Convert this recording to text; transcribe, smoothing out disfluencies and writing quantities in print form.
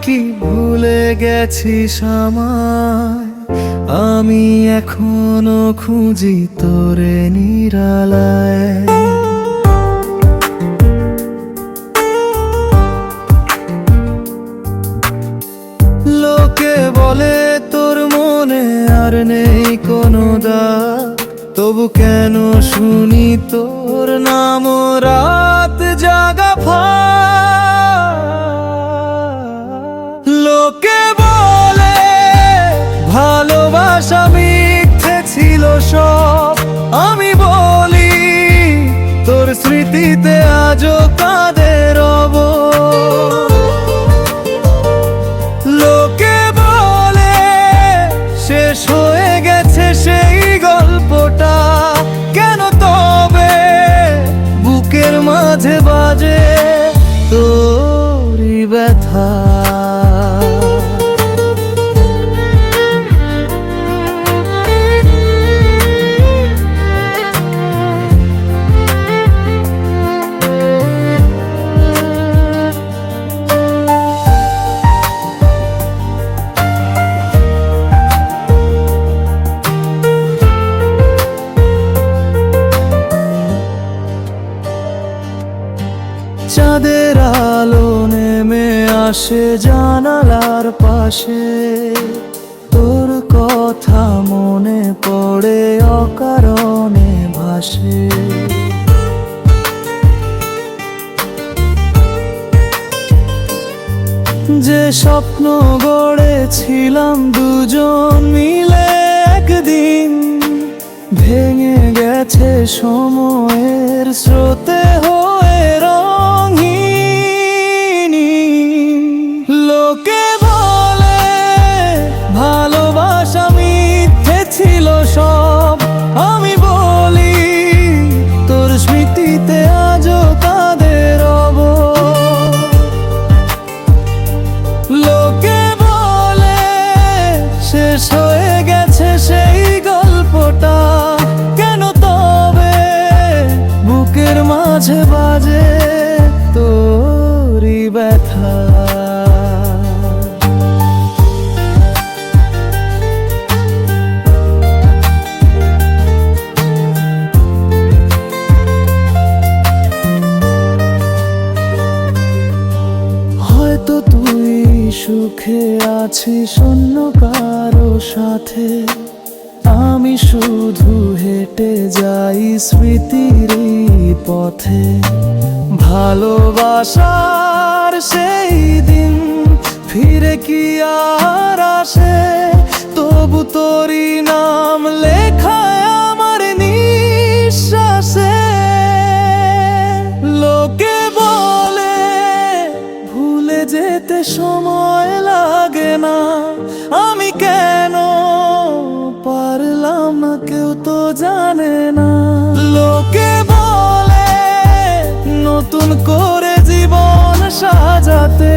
কি ভুলে গেছিস আমায়? আমি এখনো খুঁজি তোরে নিরালায়। লোকে বলে তোর মনে আর নেই কোনো দাগ, তবু কেন শুনি তোর নাম রাত জাগা লোকে বলে ভালোবাসা মিথ্যে ছিল সব, আমি বলি তোর স্মৃতিতে আজও কাঁদে রব। লোকে বলে শেষ হয়ে গেছে সেই গল্পটা, কেন তবে বুকের মাঝে বাজে তোরই ব্যথা। চাঁদের আলো নেমে আসে জানালার পাশে, তোর কথা মনে পড়ে অকারণে ভাসে। যে স্বপ্ন গড়েছিলাম দুজন মিলে একদিন, ভেঙে গেছে সময়ের স্রোতে হয়ে রঙিন। লোকে বলে ভালোবাসা মিথ্যে ছিল সব, আমি বলি তোর স্মৃতিতে আজও কাঁদে রব। লোকে বলে শেষ হয়ে গেছে সেই গল্পটা, কেন তবে বুকের মাঝে বাজে তোরই ব্যথা। হয়তো তুই সুখে আছিস অন্য কারো সাথে, আমি শুধু হেঁটে যাই স্মৃতির পথে। ভালোবাসার সেই দিন ফিরে কি আর আসে? তবু তোরই নাম লেখায় আমার নিঃশ্বাসে। লোকে বলে ভুলে যেতে সময় লাগে না, আমি কেন পারলাম না কেউ তো জানে না। লোকে বলে নতুন করে জীবন সাজাতে